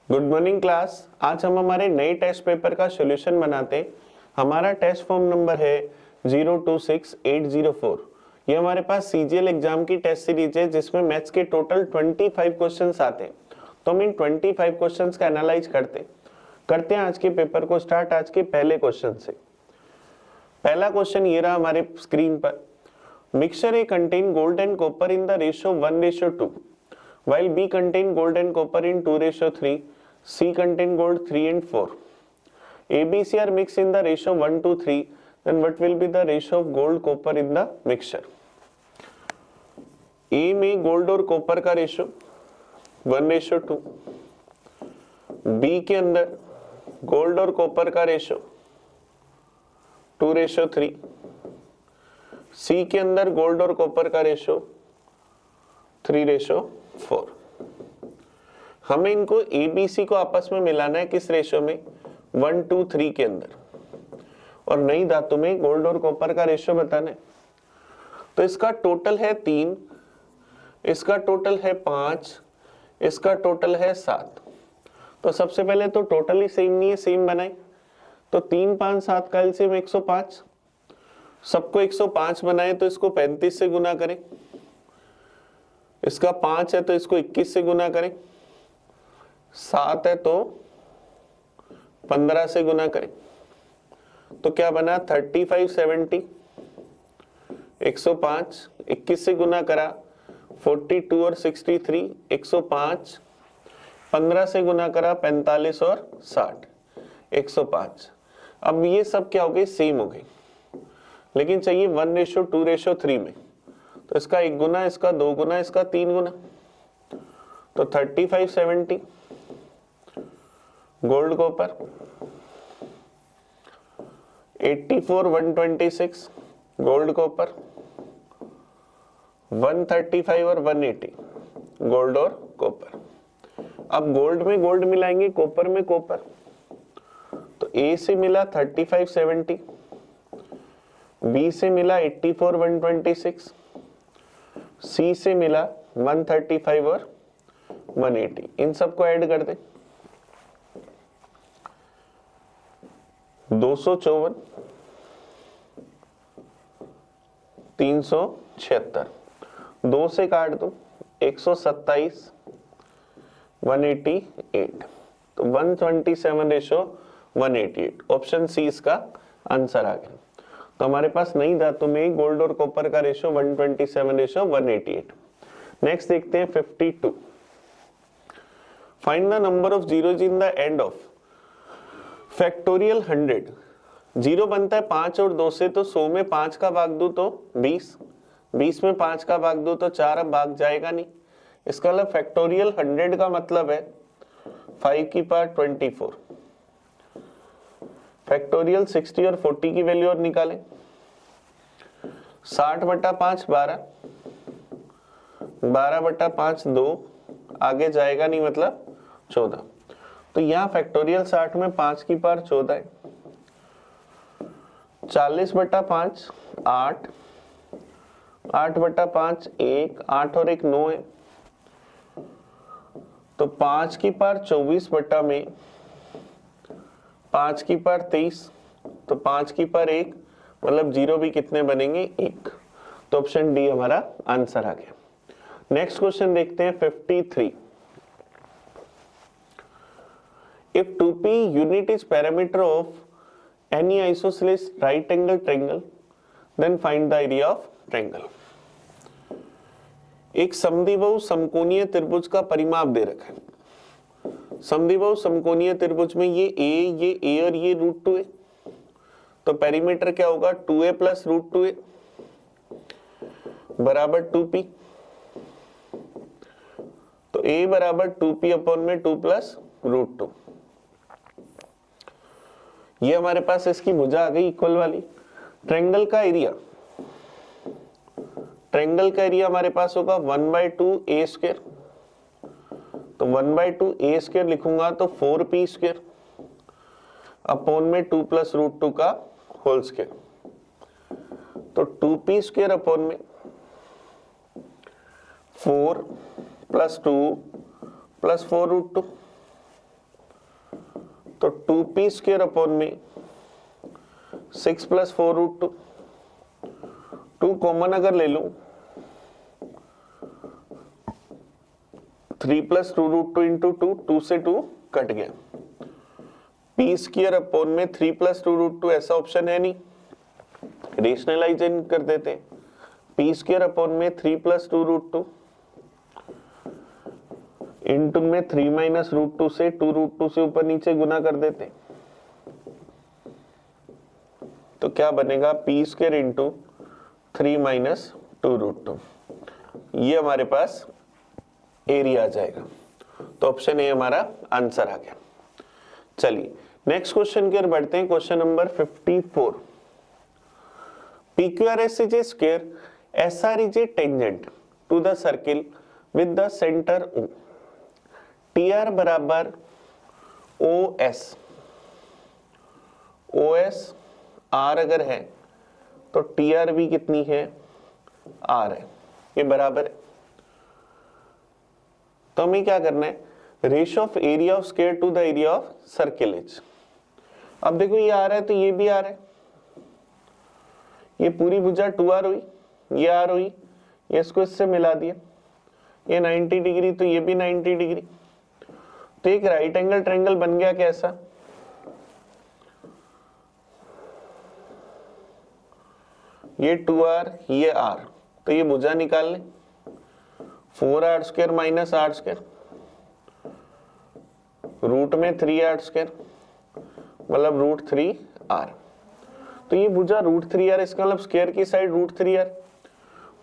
Good morning class. आज हम हमारे नए टेस्ट पेपर का सॉल्यूशन बनाते हैं। हमारा टेस्ट फॉर्म नंबर है 026804। ये हमारे पास सीजीएल एग्जाम की टेस्ट सीरीज है जिसमें मैथ्स के टोटल 25 क्वेश्चंस आते हैं। तो हम इन 25 क्वेश्चंस का एनालाइज करते हैं आज के पेपर को स्टार्ट आज के पहले क्वेश्चन से। पहला क्वेश्चन ये रहा हमारे स्क्रीन पर। Mixture A contain gold and copper in the ratio 1:2 while B contain gold and copper in 2:3, C contain gold 3 and 4. A, B, C are mixed in the ratio 1:3, then what will be the ratio of gold copper in the mixture? A में gold और copper का ratio 1:2, B के अंदर gold और copper का ratio 2:3, C के अंदर gold और कॉपर का रेशियो 3:4। हमें इनको ABC को आपस में मिलाना है किस रेशियो में 1:3 के अंदर, और नई धातु में गोल्ड और कॉपर का रेशियो बताना है। तो इसका टोटल है 3, इसका टोटल है 5, इसका टोटल है 7। तो सबसे पहले तो टोटल ही सेम नहीं है, सेम बनाए। तो 3, 5, 7 का एलसीएम 105। सबको 105 बनाए तो इसको 35 से गुना करें। इसका 5 है तो इसको 21 से गुना करें। 7 है तो 15 से गुना करें। तो क्या बना 35, 70, 105, 21 से गुना करा 42 और 63, 105, 15 से गुना करा 45 और 60, 105। अब ये सब क्या हो गई, सेम हो गई, लेकिन चाहिए 1:2:3 में। तो इसका 1 गुना, इसका 2 गुना, इसका 3 गुना। तो 35, 70 गोल्ड कॉपर, 84, 126 गोल्ड कॉपर, 135 और 180 गोल्ड और कॉपर। अब गोल्ड में गोल्ड मिलाएंगे, कॉपर में कॉपर। तो ए से मिला 35, 70, बी से मिला 84, 126, सी से मिला 135 और 180। इन सबको ऐड कर दे। 254, 376, 2 से काट दो 127, 188। तो 127:188। ऑप्शन सी इसका आंसर आ गया। तो हमारे पास नई धातु में गोल्ड और कॉपर का रेशियो 127:188। नेक्स्ट देखते हैं 52। Find the number of zeros in the end of factorial 100। Zero बनता है 5 और 2 से, तो 100 में 5 का भाग दो तो 20, 20 में 5 का भाग दो तो 4। अब भाग जाएगा नहीं। इसका मतलब फैक्टोरियल 100 का मतलब है 5 की पावर 24। फैक्टोरियल 60 और 40 की वैल्यू और निकालें। 60/5 12, 12/5 2, आगे जाएगा नहीं मतलब 14। तो यहाँ फैक्टोरियल 60 में 5 की पावर 14 है। 40/5 8, 8/5 1, 8 और 1 9 है। तो 5 की पावर 24 बटा में 5 की पावर 23, तो 5 की पावर 1, मतलब जीरो भी कितने बनेंगे, 1। तो ऑप्शन डी हमारा आंसर आ गया। नेक्स्ट क्वेश्चन देखते हैं 53। If 2p unit is parameter of any isosceles right angle triangle, then find the area of triangle. एक समद्विबाहु समकोणीय त्रिभुज का परिमाप दे रखा है। समद्विबाहु समकोणीय त्रिभुज में ये a और ये √2 है। तो पेरीमीटर क्या होगा 2a + √2a बराबर 2p। तो a बराबर 2p अपॉन में 2 + √2। ये हमारे पास इसकी भुजा आ गई इक्वल वाली। ट्रायंगल का एरिया, ट्रायंगल का एरिया हमारे पास होगा 1/2a²। तो 1/2a² लिखूंगा तो 4p² अपॉन में 2 + √2 का होल स्क्वायर। तो 2p² अपॉन में 4 + 2 + 4 √2 तो 2p स्क्वायर अपॉन में 6 प्लस 4√2, 2 कॉमन अगर ले लूं 3 प्लस 2√2 इंटू 2 से 2 कट गया, p स्क्वायर अपॉन में 3 प्लस 2√2, ऐसा ऑप्शन है नहीं, रेशनलाइज कर देते, p स्क्वायर अपॉन में 3 प्लस 2√2 इंटू में 3 माइनस √2 से 2√2 से ऊपर नीचे गुना कर देते, तो क्या बनेगा p स्क्वायर इंटू 3 माइनस 2√2, ये हमारे पास एरिया आ जाएगा। तो ऑप्शन ए हमारा आंसर आ गया। चलिए नेक्स्ट क्वेश्चन की ओर बढ़ते हैं, question number 54। PQRS square SR is a tangent to the circle with the center O, TR बराबर OS, OS R अगर है तो TR भी कितनी है, R है, ये बराबर है। तो हमें क्या करना है, ratio of area of square to the area of circle is. अब देखो ये आ रहा है तो ये भी आ रहा है, ये पूरी भुजा 2r हुई, ये r हुई, ये इसको इससे मिला दिया, ये 90 डिग्री तो ये भी 90 डिग्री, तो एक राइट एंगल ट्रायंगल बन गया कैसा, ये 2r ये r, तो ये भुजा निकाल लें, 4r square minus r square, root में 3r स्क्वायर मतलब √3r, तो ये भुजा √3r, इसका मतलब स्क्वायर की साइड √3r।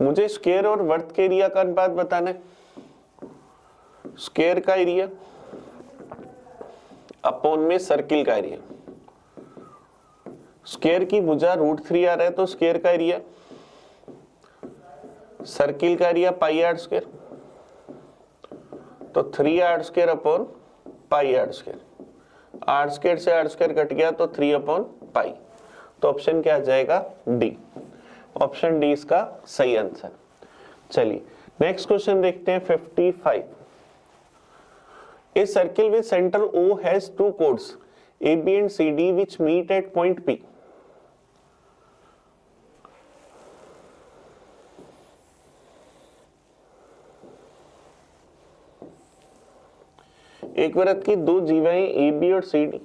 मुझे स्क्वायर और वर्त के एरिया का अनुपात बताना है, स्क्वायर का एरिया अपॉन में सर्किल का एरिया, स्क्वायर की भुजा √3r है तो स्क्वायर का एरिया, सर्किल का एरिया πr स्क्वायर, तो 3r square upon πr square, r square से r स्क्वायर कट गया तो 3 अपॉन पाई, तो ऑप्शन क्या आ जाएगा, डी। ऑप्शन डी इसका सही आंसर। चलिए नेक्स्ट क्वेश्चन देखते हैं 55। A circle with centre O has two chords AB and CD which meet at point P। एक वृत्त की दो जीवाएं AB और CD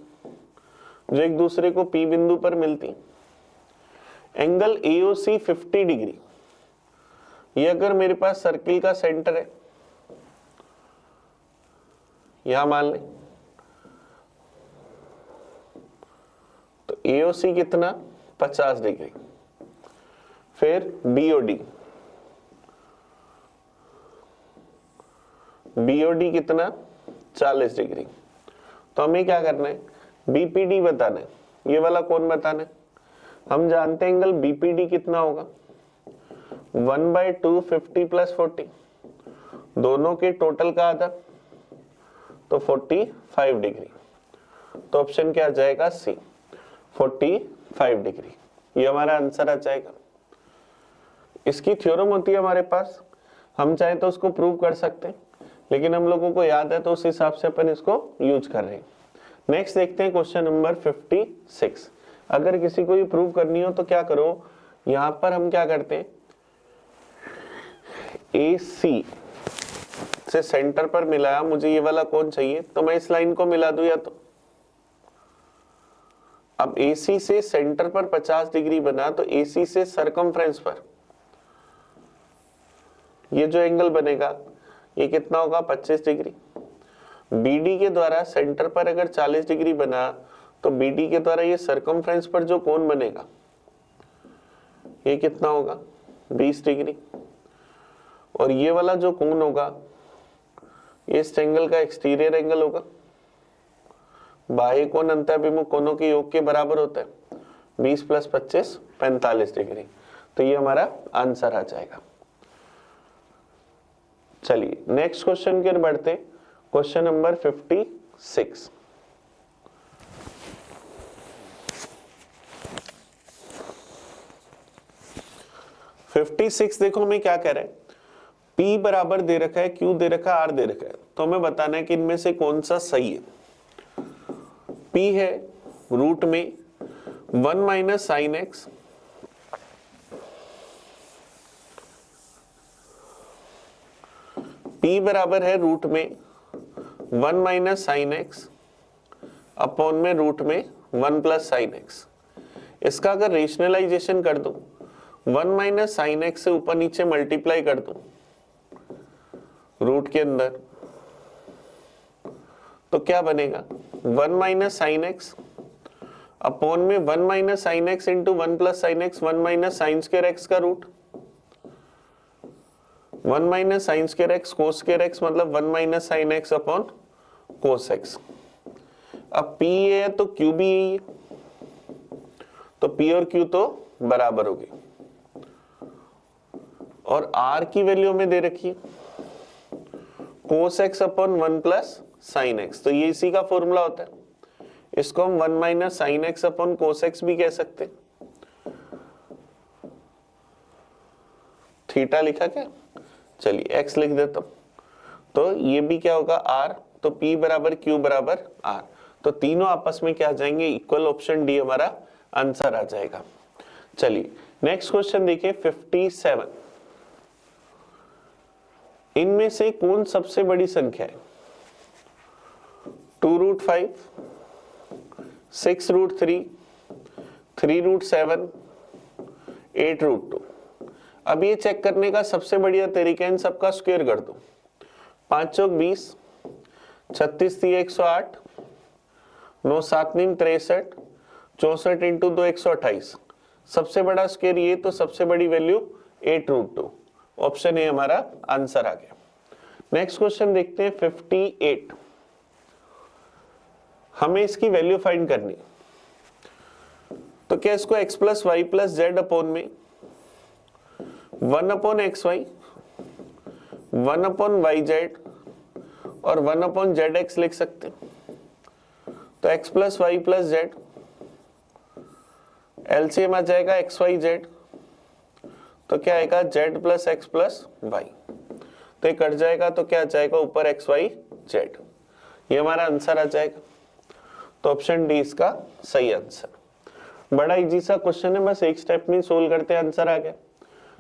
जो एक दूसरे को P बिंदु पर मिलती, एंगल AOC 50 डिग्री, ये अगर मेरे पास सर्किल का सेंटर है, यहां मान लें, तो AOC कितना 50 डिग्री, फिर BOD, BOD कितना 40 डिग्री, तो हमें क्या करना है, BPD बताना है, ये वाला कौन बताना है, हम जानते हैं एंगल BPD कितना होगा 1/2 50 प्लस 40, दोनों के टोटल का आधा, तो 45 डिग्री, तो ऑप्शन क्या आ जाएगा, सी 45 डिग्री, ये हमारा आंसर आ जाएगा। इसकी थ्योरम होती है हमारे पास, हम चाहे तो उसको प्रूव कर सकते हैं, लेकिन हम लोगों को याद है तो उस हिसाब से अपन इसको यूज कर रहे हैं। नेक्स्ट देखते हैं क्वेश्चन नंबर 56। अगर किसी को ये प्रूव करनी हो तो क्या करो, यहां पर हम क्या करते हैं, AC से सेंटर पर मिलाया, मुझे ये वाला कौन चाहिए, तो मैं इस लाइन को मिला दूं या तो, अब AC से सेंटर पर 50 डिग्री बना, तो AC से सरकमफ्रेंस पर ये जो एंगल बनेगा ये कितना होगा 25 डिग्री। BD के द्वारा सेंटर पर अगर 40 डिग्री बना, तो BD के द्वारा ये सरकमफ्रेंस पर जो कोण बनेगा ये कितना होगा 20 डिग्री, और ये वाला जो कोण होगा ये इस एंगल का एक्सटीरियर एंगल होगा, बाह्य कोण अंतःभिमुख कोणों के योग के बराबर होता है, 20 प्लस 25 45 डिग्री, तो ये हमारा आंसर आ जाएगा। चलिए नेक्स्ट क्वेश्चन की ओर बढ़ते हैं, क्वेश्चन नंबर 56। देखो हमें क्या कह रहा है, P बराबर दे रखा है, Q दे रखा है, R दे रखा है, तो हमें बताना है कि इनमें से कौन सा सही है। p है रूट में 1 माइनस साइन एक्स, p बराबर है रूट में 1 माइनस साइन एक्स अपॉन में रूट में 1 प्लस साइन एक्स। इसका अगर रेशनलाइजेशन कर दो 1 माइनस साइन एक्स से ऊपर नीचे मल्टीप्लाई कर दो रूट के अंदर, तो क्या बनेगा 1 माइनस साइन एक्स अपॉन में 1 minus sine x into 1 plus sine x, 1 minus sine square x का root, 1 minus sine square x cos square x मतलब 1 minus sine x upon cos x. अब p है तो q भी यही है, तो p और q तो बराबर होगी और r की वैल्यू में दे रखी है cos x upon 1 plus sine x, तो ये इसी का फॉर्मूला होता है। इसको हम 1 minus sine x upon cos x भी कह सकते हैं। थीटा लिखा क्या, चलिए x लिख देता हूं, तो ये भी क्या होगा r, तो p बराबर q बराबर r, तो तीनों आपस में क्या आ जाएंगे इक्वल, ऑप्शन डी हमारा आंसर आ जाएगा। चलिए नेक्स्ट क्वेश्चन देखिए 57। इनमें से कौन सबसे बड़ी संख्या है? 2 रूट 5, 6 रूट 3, 3 रूट 7, 8 रूट 2। अब ये चेक करने का सबसे बढ़िया तरीका है इन सबका स्क्वायर कर दो। 5 चौक 20, 36 3 108, 9 7 3 63, 64 इंटू 2 128। सबसे बड़ा स्क्वायर ये, तो सबसे बड़ी वैल्यू 8 रूट 2। ऑप्शन ए हमारा आंसर आ गया। नेक्स्ट क्वेश्चन देखते हैं 58। हमें इसकी वैल्यू फाइंड करनी, तो क्या इसको x plus Y plus Z upon में 1 upon X Y, 1 upon Y Z और 1 अपॉन जेड एक्स लिख सकते हैं। तो x plus Y plus z LCM आ जाएगा एक्स वाई जेड, तो क्या आएगा z plus x plus y, तो ये कट जाएगा तो क्या आ जाएगा ऊपर एक्स वाई जेड, ये हमारा आंसर आ जाएगा। तो ऑप्शन डी इसका सही आंसर। बड़ा इजी सा क्वेश्चन है, बस एक स्टेप में सोल्व करते हैं, आंसर आ गया।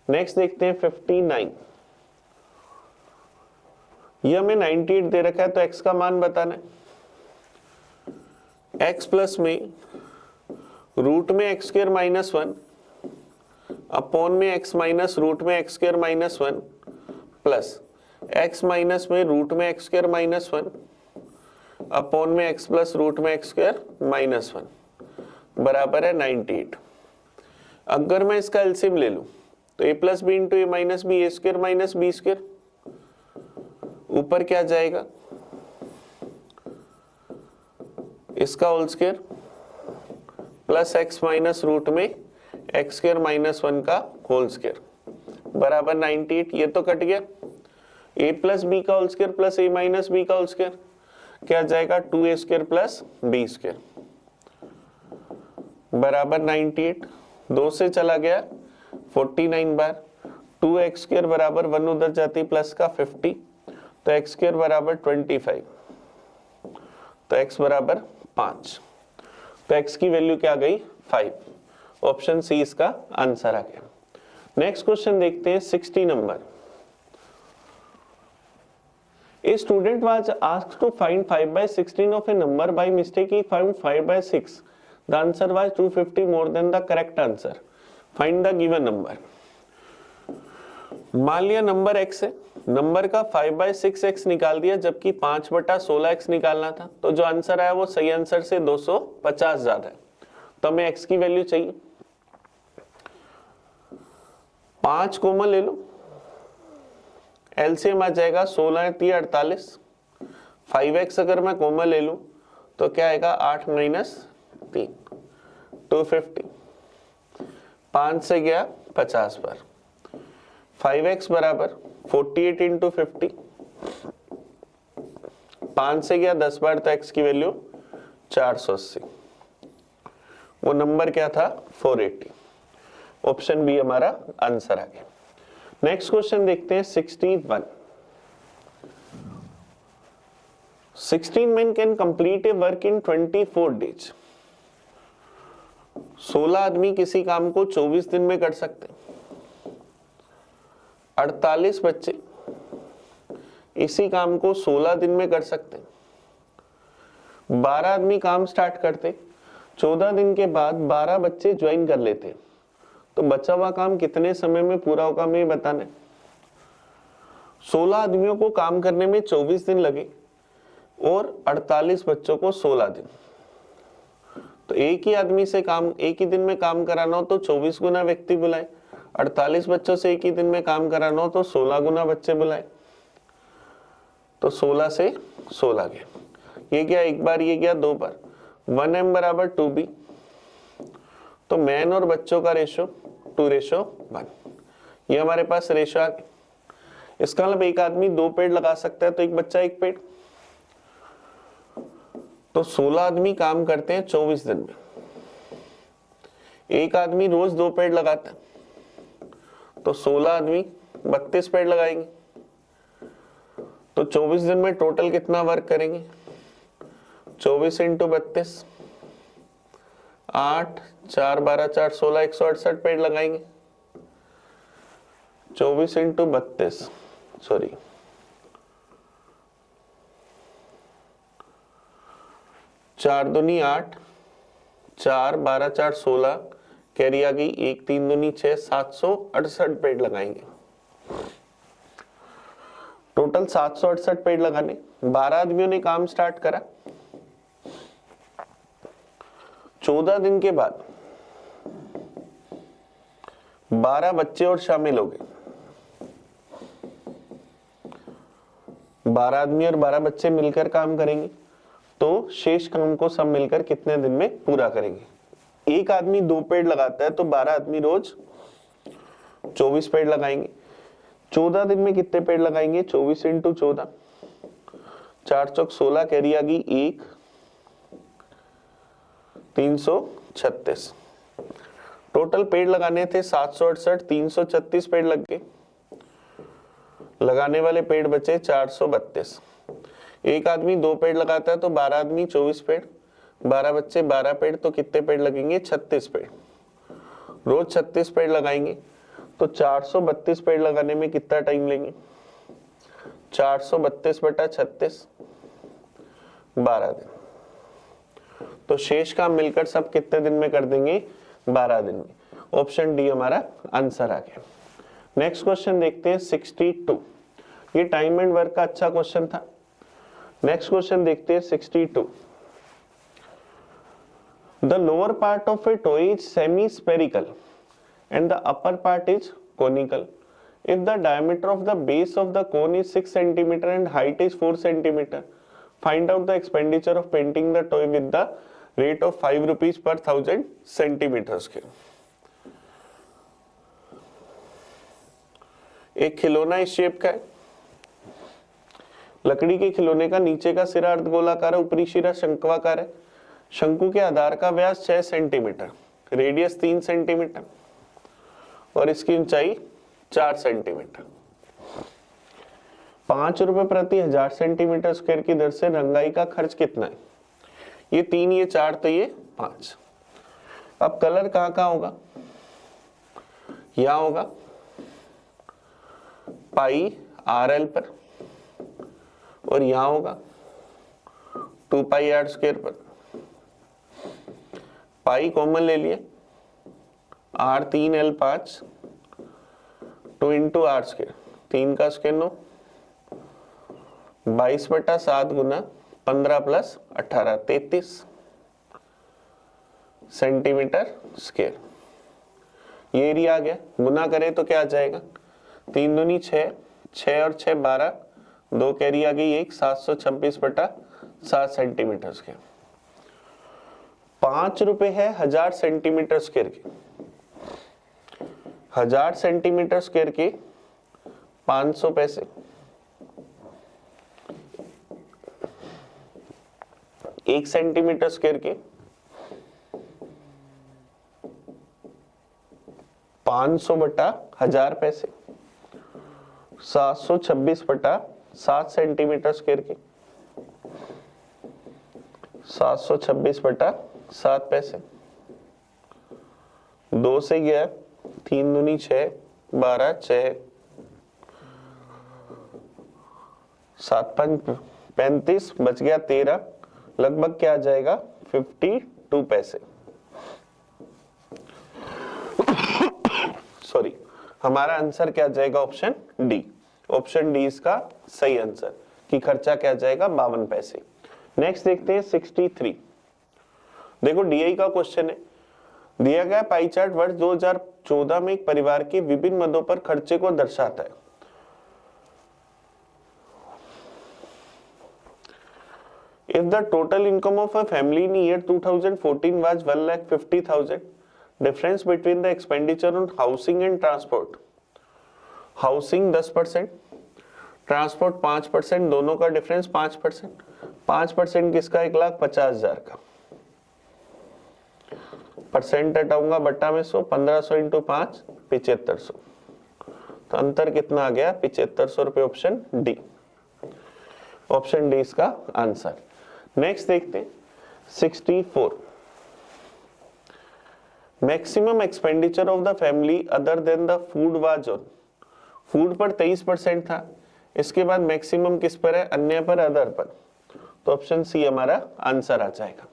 नेक्स्ट देखते हैं 59। ये हमें 98 दे रखा है, तो x का मान बताना है। x प्लस में रूट में एक्स स्क्वायर माइनस 1 अपॉन में x माइनस रूट में X square minus 1 plus x minus में रूट में एक्स स्क्वायर माइनस 1 अपॉन में x प्लस रूट में एक्स स्क्वायर माइनस 1 बराबर है 98। अगर मैं इसका एलसीएम ले लूं तो a plus B into A minus B, A square minus B square, ऊपर क्या जाएगा इसका whole square plus X minus root में एक्स स्क्वायर माइनस 1 का होल स्क्वायर बराबर 98। ये तो कट गया, a प्लस बी का होल स्क्वायर प्लस ए माइनस बी का होल स्क्वायर क्या जाएगा 2a square plus B square बराबर 98। 2 से चला गया 49 बार, 2x स्क्वायर बराबर 1 उधर जाती प्लस का 50, तो x स्क्वायर बराबर 25, तो x बराबर 5, तो x की वैल्यू क्या गई 5। ऑप्शन सी इसका आंसर आ गया। नेक्स्ट क्वेश्चन देखते हैं 60 number. A student was asked to find 5 by 16 of a number. By mistake he found 5 by 6. The answer was 250 more than the correct answer. Find the given number. मान लिया number x है, number का 5 by 6x निकाल दिया, जबकि 5 बटा 16x निकालना था, तो जो आंसर आया वो सही आंसर से 250 ज्यादा है। तो हमें x की वैल्यू चाहिए। 5 कॉमन ले लो, एलसीएम आ जाएगा 16 3 48। 5x अगर मैं कॉमन ले लूं तो क्या आएगा 8 माइनस 3 250। 5 से गया 50 बार, 5x बराबर 48 इंटू 50। 5 से गया 10 बार, तो x की वैल्यू 480। वो नंबर क्या था 480। ऑप्शन बी हमारा आंसर आ गया। नेक्स्ट क्वेश्चन देखते हैं 61। 16 men can complete a work in 24 days. 16 आदमी किसी काम को 24 दिन में कर सकते हैं। 48 बच्चे इसी काम को 16 दिन में कर सकते हैं। 12 आदमी काम स्टार्ट करते, 14 दिन के बाद 12 बच्चे ज्वाइन कर लेते, तो बचा हुआ काम कितने समय में पूरा होगा हमें बताना है। 16 आदमियों को काम करने में 24 दिन लगे और 48 बच्चों को 16 दिन, तो एक ही आदमी से काम एक ही दिन में काम कराना हो तो 24 गुना व्यक्ति बुलाए, 48 बच्चों से एक ही दिन में काम कराना हो तो 16 गुना बच्चे बुलाए, तो 16 से 16 गया। ये क्या एक बार, ये क्या दो बार, 1m बराबर 2b, तो मैन और बच्चों का रेशो 2:1, ये हमारे पास रेशो आ गया। इसका मतलब एक आदमी 2 पेड़ लगा सकता है तो एक बच्चा 1 पेड़, तो 16 आदमी काम करते हैं 24 दिन में। एक आदमी रोज 2 पेड़ लगाता है तो 16 आदमी 32 पेड़ लगाएंगे, तो 24 दिन में टोटल कितना वर्क करेंगे, 24 इंटू 32, 8 4 12 4 16, 168 पेड़ लगाएंगे। 24 इंटू 32, सॉरी 4 दूनी 8, 4 12 4 16, कैरी आ गई 1 3 दूनी 6, 768 पेड़ लगाएंगे। टोटल 768 पेड़ लगाने, 12 आदमियों ने काम स्टार्ट करा। 14 दिन के बाद 12 बच्चे और शामिल हो गए। 12 आदमी और 12 बच्चे मिलकर काम करेंगे तो शेष काम को सब मिलकर कितने दिन में पूरा करेंगे। एक आदमी 2 पेड़ लगाता है तो 12 आदमी रोज 24 पेड़ लगाएंगे। 14 दिन में कितने पेड़ लगाएंगे, 24 इंटू 14, 4 चौक 16, कैरी आ गई 1, 336। टोटल पेड़ लगाने थे 768, 336 पेड़ लग गए, लगाने वाले पेड़ बचे 432। एक आदमी 2 पेड़ लगाता है तो 12 आदमी 24 पेड़, 12 बच्चे 12 पेड़, तो कितने पेड़ लगेंगे, 36 पेड़। रोज 36 पेड़ लगाएंगे तो 432 पेड़ लगाने में कितना टाइम लेंगे, 432 बटा 36, 12 दिन। तो शेष काम मिलकर सब कितने दिन में कर देंगे, 12 दिन में। ऑप्शन डी हमारा आंसर आ गया। नेक्स्ट क्वेश्चन देखते हैं 62। ये टाइम एंड वर्क का अच्छा क्वेश्चन था। नेक्स्ट क्वेश्चन देखते हैं 62। The lower part of a toy is semi-spherical and the upper part is conical. If the diameter of the base of the cone is 6 cm and height is 4 cm, find out the expenditure of painting the toy with the rate of 5 rupees per 1000 centimeters के। एक खिलौना इस shape का है, लकड़ी के खिलौने का नीचे का सिरा अर्धगोलाकार है, ऊपरी सिरा शंक्वाकार है। शंकु के आधार का व्यास 6 सेंटीमीटर, रेडियस 3 सेंटीमीटर और इसकी ऊंचाई 4 सेंटीमीटर। 5 रुपए प्रति 1000 सेंटीमीटर स्क्वायर की दर से रंगाई का खर्च कितना है। ये 3, ये 4, तो ये 5। अब कलर कहाँ कहाँ होगा, यहां होगा पाई RL पर और यहां होगा 2 पाई R स्क्वायर पर। पाई कॉमन ले लिए, R 3 L 5, 2 into R square, 3 का स्क्वायर 9, 22 बटा 7 गुना 15 प्लस 18, 33 सेंटीमीटर स्क्वायर। ये एरिया आ गया। गुना करें तो क्या आ जाएगा, 3 दूनी 6, 6 और 6 12, 2 कैरी आ गई 1, 726 बटा 7 सेंटीमीटर स्क्वायर। 5 रुपए है 1000 सेंटीमीटर स्क्वायर के। 1000 सेंटीमीटर स्क्वायर के 500 पैसे। 1 सेंटीमीटर स्क्वायर के 500 बटा 1000 पैसे। 726 बटा 7 सेंटीमीटर स्क्वायर के 726/7 पैसे। 2 से गया 3 दूनी 6, 12, 6, 7 5 35, बच गया 13, लगभग क्या आ जाएगा 52 पैसे। सॉरी, हमारा आंसर क्या जाएगा ऑप्शन डी। ऑप्शन डी इसका सही आंसर कि खर्चा क्या जाएगा 52 पैसे। नेक्स्ट देखते हैं 63। देखो डीआई का क्वेश्चन है, दिया गया पाई चार्ट वर्ष 2014 में एक परिवार के विभिन्न मदों पर खर्चे को दर्शाता है। If the total income of a family in year 2014 was 1,50,000, difference between the expenditure on housing and transport, housing 10%, transport 5%, दोनों का डिफरेंस 5%, 5% किसका 1,50,000 का, परसेंट हटाऊंगा बट्टा में 100, 1500 इंटू 5 7500, तो अंतर कितना आ गया 7500 रुपए। ऑप्शन डी, ऑप्शन डी इसका आंसर। नेक्स्ट देखते हैं 64। Maximum expenditure of the family other than the food was on, food पर 23% था, इसके बाद मैक्सिमम किस पर है, अन्य पर, अदर पर, तो ऑप्शन सी हमारा आंसर आ जाएगा।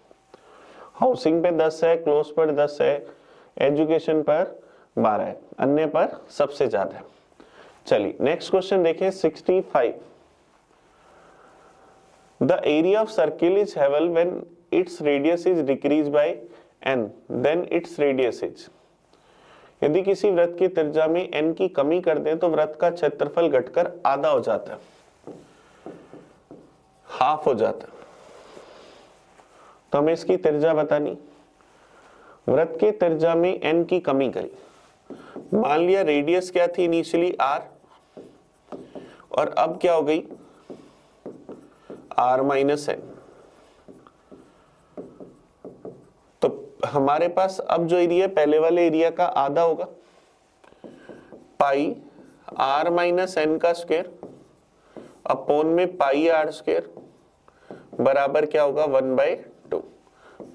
हाउसिंग पे 10 है, क्लोथ पर 10 है, एजुकेशन पर 12 है, अन्य पर सबसे ज्यादा है। चलिए नेक्स्ट क्वेश्चन देखें 65। The area of circle is level when its radius is decreased by n, then its radius is, यदि किसी वृत्त की त्रिज्या में n की कमी कर दें तो वृत्त का क्षेत्रफल घटकर आधा हो जाता है, हाफ हो जाता है। तो हमें इसकी त्रिज्या बतानी, वृत्त की त्रिज्या में n की कमी करी, मान लिया रेडियस क्या थी इनिशियली r, और अब क्या हो गई r माइनस n, तो हमारे पास अब जो एरिया पहले वाले एरिया का आधा होगा, पाई r माइनस n का स्क्वायर अपॉन में पाई r स्क्वायर बराबर क्या होगा 1/2,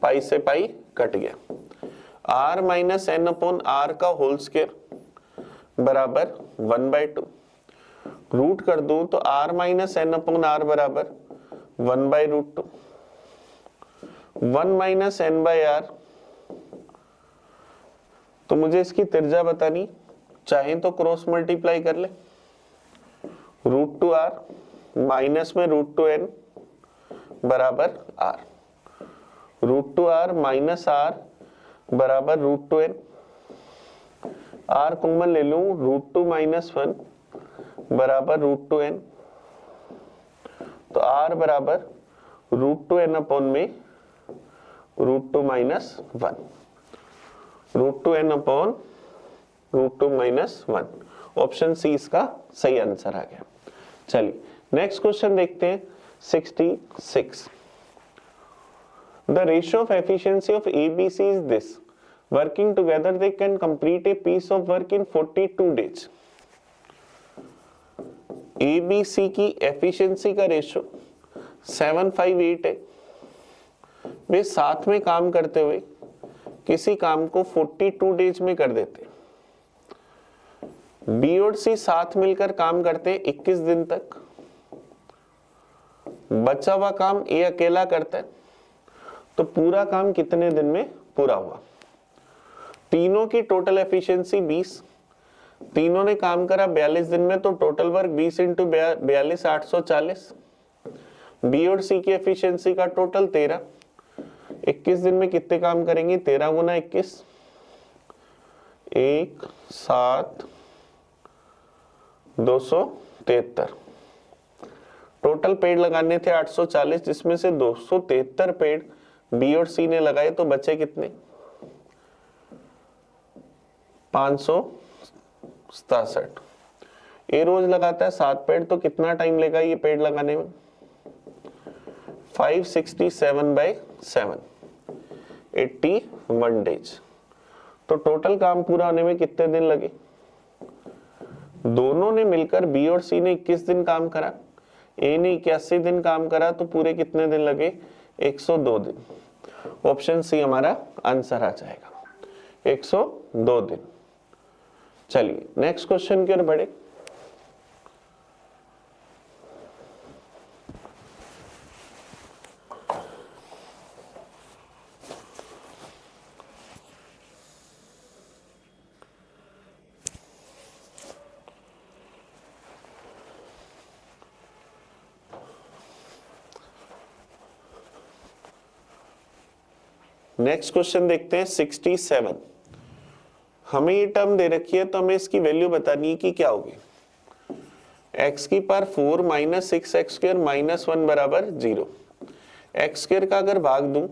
पाई से पाई कट गया, r minus n upon r का होल स्क्वायर बराबर 1/2, रूट कर दूं तो r minus n upon r बराबर 1/√2, 1 माइनस n बाई आर, तो मुझे इसकी त्रिज्या बतानी, चाहें तो क्रॉस मल्टीप्लाई कर ले, √2r माइनस में √2n बराबर r, √2r माइनस r बराबर √2n, r कॉमन ले लूं, √2 माइनस 1 बराबर √2n, तो r बराबर √2n अपॉन में √2 minus 1, √2n upon √2 minus 1, option C इसका सही आंसर आ गया। चलिए नेक्स्ट क्वेश्चन देखते हैं 66। The ratio of efficiency of ABC is this, working together they can complete a piece of work in 42 days. ABC की efficiency का रेशियो 758 है, वे साथ में काम करते हुए किसी काम को 42 डेज में कर देते। बी और सी साथ मिलकर काम करते 21 दिन तक, बचा हुआ काम ए अकेला करता है, तो पूरा काम कितने दिन में पूरा हुआ। तीनों की टोटल एफिशिएंसी 20, तीनों ने काम करा 42 दिन में, तो टोटल वर्क 20 इंटू 42 840। बी और सी की एफिशिएंसी का टोटल 13, 21 दिन में कितने काम करेंगे, 13 गुना 21, 1 7 273। टोटल पेड़ लगाने थे 840, जिसमें से 273 पेड़ बी और सी ने लगाए, तो बचे कितने 567। ए रोज लगाता है 7 पेड़, तो कितना टाइम लेगा ये पेड़ लगाने में 567/7, 81 डेज। तो टोटल काम पूरा होने में कितने दिन लगे, दोनों ने मिलकर बी और सी ने 21 दिन काम करा, ए ने 81 दिन काम करा, तो पूरे कितने दिन लगे 102 दिन। ऑप्शन सी हमारा आंसर आ जाएगा, 102 दिन। चलिए नेक्स्ट क्वेश्चन की ओर बढ़े। नेक्स्ट क्वेश्चन देखते हैं 67। हमें ये टर्म दे रखी है तो हमें इसकी वैल्यू बतानी है कि क्या होगी। x की power 4 minus 6x square minus 1 बराबर 0। एक्स स्क्वायर का अगर भाग दूं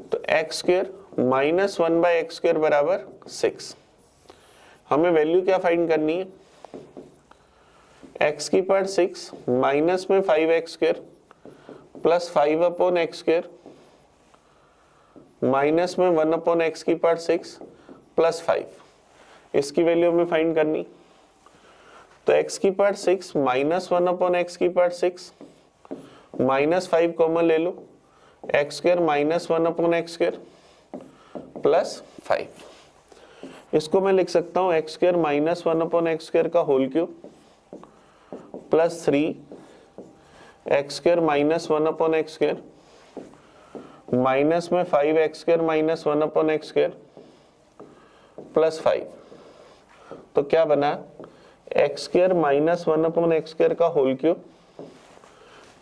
तो x square minus 1 by x square बराबर 6। हमें वैल्यू क्या फाइंड करनी है, x की पावर 6 माइनस में 5x square plus 5 upon x square minus में 1 अपॉन एक्स की पावर 6 प्लस 5, इसकी वैल्यू हमें फाइंड करनी। तो x की पावर 6 माइनस 1 अपॉन एक्स की पावर 6 माइनस 5 कॉमन ले लो, x square minus 1 upon x square plus 5। इसको मैं लिख सकता हूँ x square minus 1 upon x square का whole cube plus 3 x square minus 1 upon x square minus में 5 x square minus 1 upon x square plus 5। तो क्या बना, x square minus 1 upon x square का होल क्यूब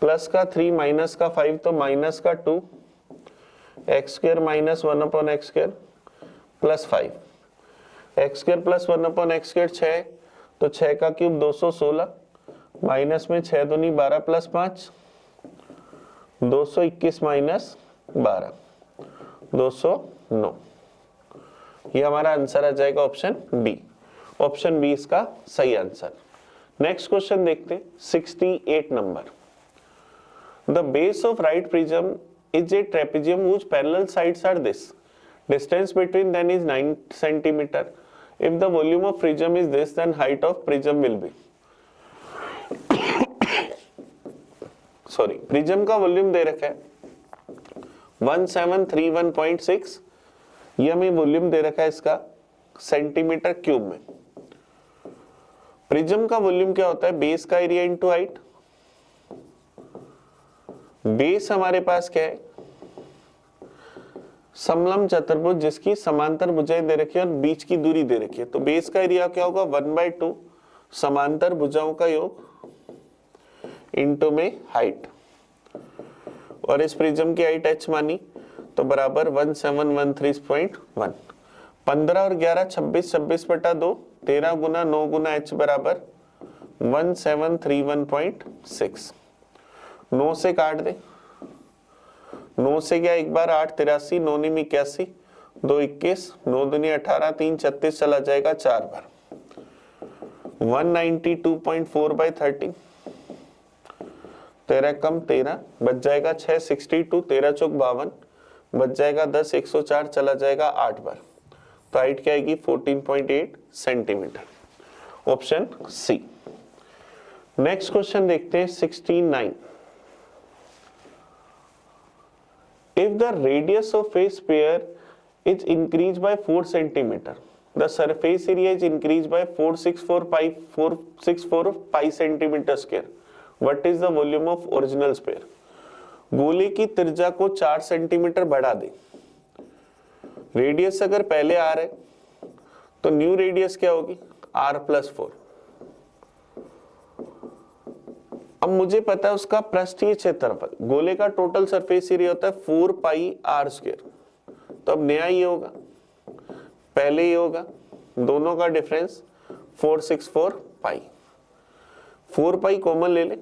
प्लस का 3 minus का 5 तो minus का 2 x square minus 1 upon x square plus 5। X square plus 1 upon x square 6, तो 6 का क्यूब 216 माइनस में 6 दूनी 12 प्लस 5 221 माइनस 12 209। ये हमारा आंसर आ जाएगा ऑप्शन बी। ऑप्शन बी इसका सही आंसर। नेक्स्ट क्वेश्चन देखते हैं 68 number. The base of right prism is a trapezium whose parallel sides are this. Distance between them is 9 centimeter. If the volume of prism is this, then height of prism will be. Sorry, prism का volume दे रखा है 1731.6, ये हमें volume दे रखा है इसका centimetre cube में। Prism का वॉल्यूम क्या होता है, बेस का एरिया इनटू हाइट। बेस हमारे पास क्या है, समलंब चतुर्भुज जिसकी समांतर भुजाएं दे रखी है और बीच की दूरी दे रखी है। तो बेस का एरिया क्या होगा 1/2 समांतर भुजाओं का योग इनटू में हाइट, और इस प्रिज्म की हाइट h मानी तो बराबर 1713.1। 15 और 11 26, 26/2 13 गुना 9 गुना h बराबर 1731.6। 9 से काट दे, 9 से क्या एक बार 8 83 9 नी 81 2 21 9 दूनी 18 3 36 चला जाएगा 4 बार 192.4 बाई 30 13 कम 13 बच जाएगा 6 62 13 चौक 52 बच जाएगा 10 104 चला जाएगा 8 बार। तो हाइट क्या आएगी 14.8 centimetre. Option C. Next question देखते हैं 69। If the radius of a sphere is increased by 4 centimeter, the surface area is increased by 464 pi centimeter square. What is the volume of original sphere? गोले की त्रिज्या को 4 centimetre बढ़ा दे। Radius अगर पहले r है तो न्यू रेडियस क्या होगी r+4। अब मुझे पता है उसका पृष्ठीय क्षेत्रफल, गोले का टोटल सरफेस एरिया होता है 4 पाई r स्क्वायर। तो अब नया ये होगा, पहले ये होगा, दोनों का डिफरेंस 464 पाई। 4 पाई कॉमन ले ले,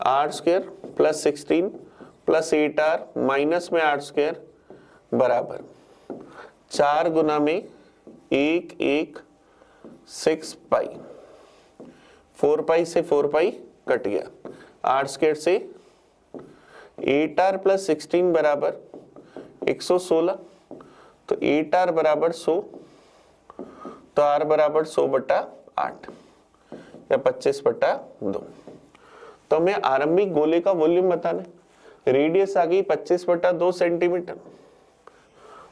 r square plus 16 plus 8r minus में r स्क्वायर बराबर 4 गुना में 1 1 6 पाई। 4 पाई से 4 पाई कट गया, r स्क्वायर से 8r प्लस 16 बराबर 116, तो 8r बराबर 100, तो r बराबर 100/8 या 25/2। तो हमें आरंभिक गोले का वॉल्यूम बताना है। रेडियस आ गई 25/2 सेंटीमीटर।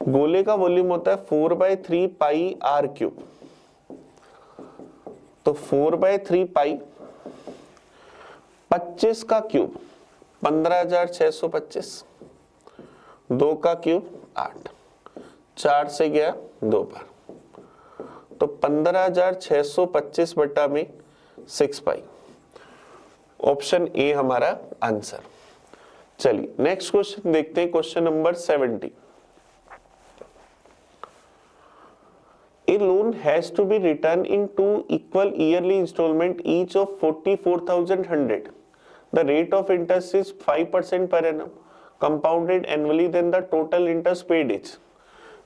गोले का वॉल्यूम होता है 4/3 पाई आर क्यूब। तो 4/3 पाई 25 का क्यूब 15,625, 2 का क्यूब 8, 4 से गया 2 बार, तो 15,625 बटा में 6 पाई। ऑप्शन ए हमारा आंसर। चलिए नेक्स्ट क्वेश्चन देखते हैं, question number 70। A loan has to be returned in 2 equal yearly installment each of 44,100. The rate of interest is 5% per annum, compounded annually. Then the total interest paid is।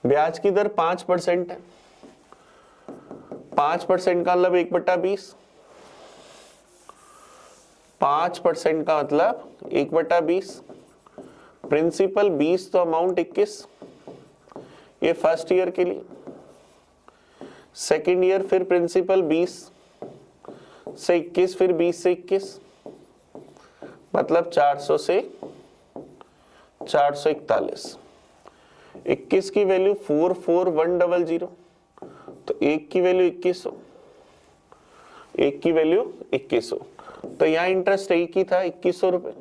ब्याज की दर 5% है। 5% का मतलब 1/20। 5% का मतलब 1/20। Principal 20 तो अमाउंट 21। ये first year के लिए। सेकेंड ईयर फिर प्रिंसिपल 20 से 21, फिर 20 से 21, मतलब 400 से 441। 21 की वैल्यू 44100, तो 1 की वैल्यू 2100, 1 की वैल्यू 2100। तो यहाँ इंटरेस्ट 1 ही था, 2100 रुपए।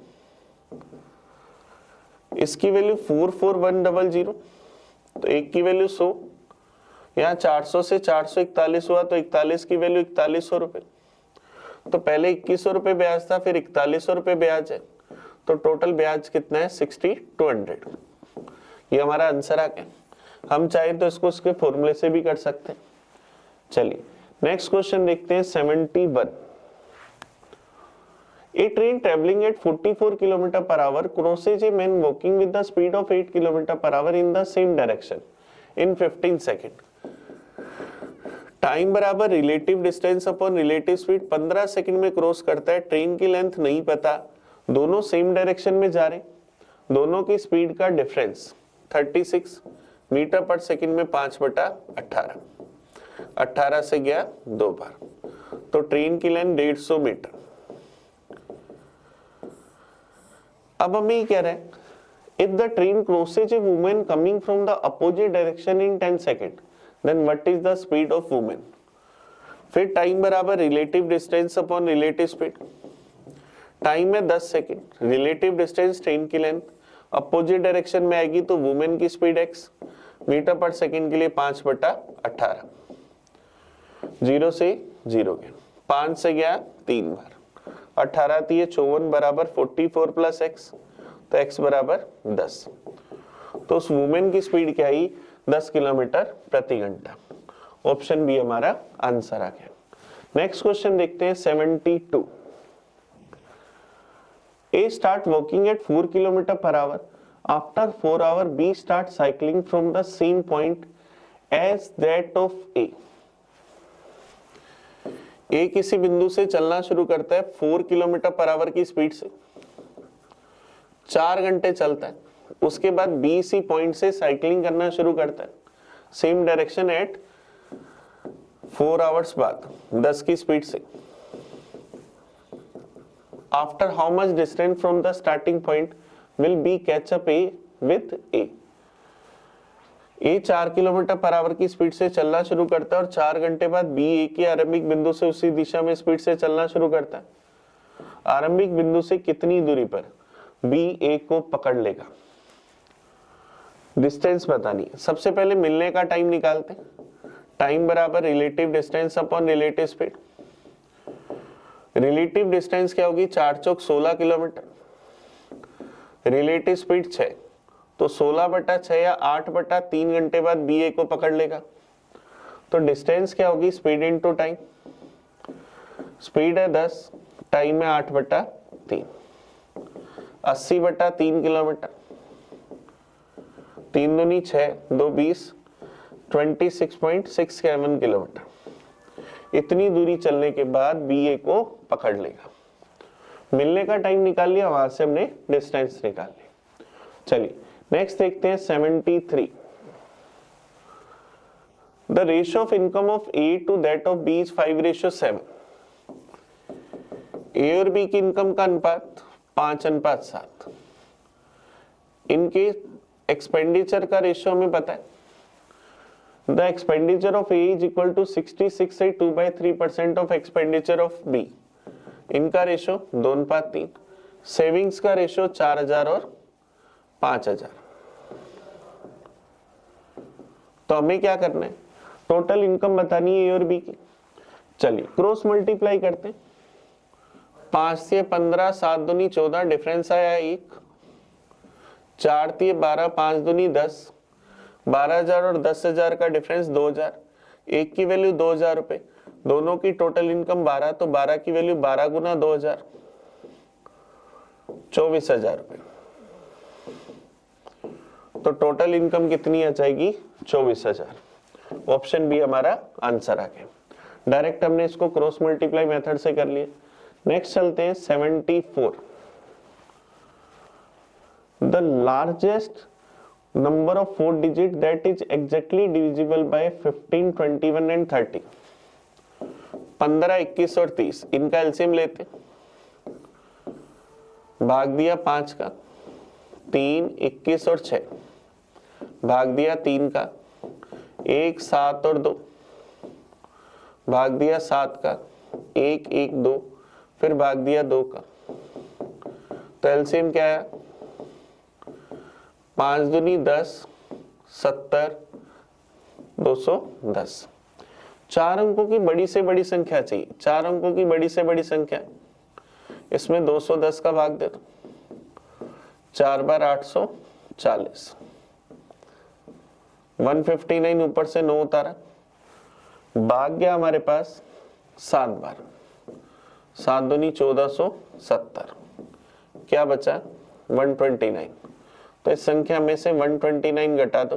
इसकी वैल्यू 44100, तो 1 की वैल्यू 100। यहाँ 400 से 441 हुआ, तो 41 की वैल्यू 4100 रुपए। तो पहले 2100 रुपए ब्याज था, फिर 4100 रुपए ब्याज है, तो टोटल ब्याज कितना है 6200। ये हमारा आंसर आ गया। हम चाहे तो इसको इसके फॉर्मूले से भी कर सकते हैं। चलिए नेक्स्ट क्वेश्चन देखते हैं 71। A train traveling at 44 km per hour crosses a man walking with the speed of 8 km per hour in the same direction in 15 seconds. Time बराबर relative distance upon relative speed. 15 second में cross करता है। Train की length नहीं पता, दोनों same direction में जा रहे, दोनों की स्पीड का डिफरेंस 36 मीटर पर सेकंड में 5/18। 18 से गया 2 बार, तो ट्रेन की लेंथ 150 मीटर। अब हमें ये कह रहे हैं, if the train crosses A women coming from the opposite direction in 10 second, then what is the speed of woman। फिर टाइम बराबर relative distance upon relative speed. Time है 10 सेकंड, रिलेटिव डिस्टेंस ट्रेन की length, opposite direction में आएगी तो women की speed x, metre पर second के लिए 5/18। 0 से 0 गया, 5 से गया 3 बार, 18 3 54 बराबर 44 प्लस x, तो x बराबर 10। तो उस वुमेन की स्पीड क्या आई 10 किलोमीटर प्रति घंटा। ऑप्शन बी हमारा आंसर आ गया। नेक्स्ट क्वेश्चन देखते हैं 72। A start walking at 4 km per hour. After 4 hours, B start cycling from the same point as that of A. A किसी बिंदु से चलना शुरू करता है 4 किलोमीटर पर आवर की स्पीड से, 4 घंटे चलता है। उसके बाद बी सी पॉइंट से साइकिलिंग करना शुरू करता है सेम डायरेक्शन एट 4 आवर्स बाद 10 की स्पीड से। After how much distance from the starting point will be catch up A with A. A 4 kilometre per hour की स्पीड से चलना शुरू करता है और 4 घंटे बाद बी ए के आरंभिक बिंदु से उसी दिशा में स्पीड से चलना शुरू करता है। आरंभिक बिंदु से कितनी दूरी पर बी ए को पकड़ लेगा, डिस्टेंस बतानी है। सबसे पहले मिलने का टाइम निकालते हैं। टाइम बराबर relative distance upon relative speed. Relative distance क्या होगी 4 चौक 16 किलोमीटर, रिलेटिव स्पीड 6, तो 16/6 या 8/3 घंटे बाद बी ए को पकड़ लेगा। तो डिस्टेंस क्या होगी स्पीड इनटू टाइम। स्पीड है 10, टाइम है 8/3, 80/3 किलोमीटर। 3 दूनी 6, 2 20, 26.67 किलोमीटर। इतनी दूरी चलने के बाद बी ए को पकड़ लेगा। मिलने का टाइम निकाल लिया, वहां से हमने डिस्टेंस निकाल लिया। चलिए नेक्स्ट देखते हैं 73। The ratio of income of A to that of B is 5:7। A और बी की इनकम का अनुपात 5:7। इनके एक्सपेंडिचर का रेशियो हमें पता है, the expenditure of A is equal to 66 से 2/3% ऑफ एक्सपेंडिचर ऑफ बी। इनका रेशियो 2:3। सेविंग्स का रेशियो 4000 और 5000। तो हमें क्या करना है, टोटल इनकम बतानी है ए और बी की। चलिए क्रॉस मल्टीप्लाई करते हैं। 5 से 15, 7 दूनी 14, डिफरेंस आया 1। 4 से 12, 5 दूनी 10, 12,000 और 10,000 का डिफरेंस 2,000। एक की वैल्यू 2,000 रुपए, दोनों की टोटल इनकम 12, तो 12 की वैल्यू 12 गुना 2,000, 24,000 रुपए। तो टोटल इनकम कितनी आ जाएगी, 24,000। ऑप्शन बी हमारा आंसर आ गया। डायरेक्ट हमने इसको क्रॉस मल्टीप्लाई मेथड से कर लिया। नेक्स्ट चलते हैं 74। The largest number of 4 digit that is exactly divisible by 15, 21 and 30। 15, 21 और 30, इनका एलसीएम लेते, भाग दिया 5 का, 3, 21 और 6, भाग दिया 3 का, 1, 7 और 2, भाग दिया 7 का, 1, 1, 2, फिर भाग दिया 2 का। तो एलसीएम क्या है, 5 दूनी 10, 70, 210। 4 अंकों की बड़ी से बड़ी संख्या चाहिए, 4 अंकों की बड़ी से बड़ी संख्या, इसमें 210 का भाग दे दो, 4 बार 840, 159 ऊपर से 9 उतारा, भाग गया हमारे पास 7 बार, 7 दूनी 1470, क्या बचा 129। तो इस संख्या में से 129 घटा दो,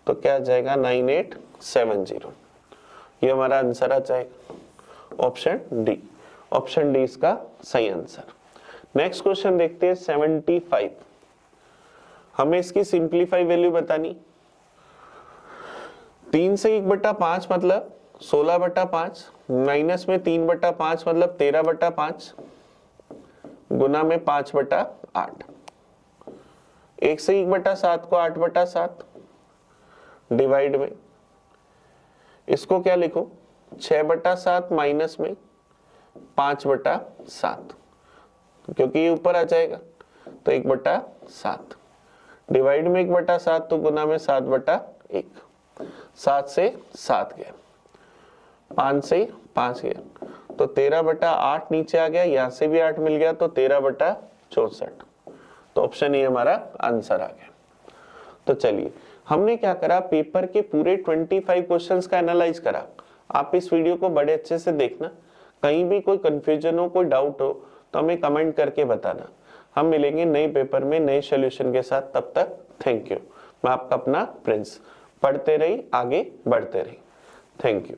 तो क्या आ जाएगा 9870। ये हमारा आंसर आ जाएगा ऑप्शन डी। ऑप्शन डी इसका सही आंसर। नेक्स्ट क्वेश्चन देखते हैं 75। हमें इसकी सिंप्लीफाई वैल्यू बतानी। 3 से 1/5 मतलब 16/5, माइनस में 3/5 मतलब 13/5, गुना में 5/8। 1 से 1/7 को 8/7, डिवाइड में इसको क्या लिखो 6/7 माइनस में 5/7, क्योंकि ये ऊपर आ जाएगा तो 1/7, डिवाइड में 1/7 तो गुना में 7/1। 7 से 7 गया, 5 से 5 गया, तो 13/8 नीचे आ गया, यहां से भी 8 मिल गया, तो 13/64। तो ऑप्शन ए हमारा आंसर आ गया। तो चलिए हमने क्या करा, पेपर के पूरे 25 क्वेश्चंस का एनालाइज करा। आप इस वीडियो को बड़े अच्छे से देखना, कहीं भी कोई कंफ्यूजन हो, कोई डाउट हो तो हमें कमेंट करके बताना। हम मिलेंगे नए पेपर में नए सॉल्यूशन के साथ, तब तक थैंक यू। मैं आपका अपना प्रिंस। पढ़ते रहिए, आगे बढ़ते रहिए। Thank you.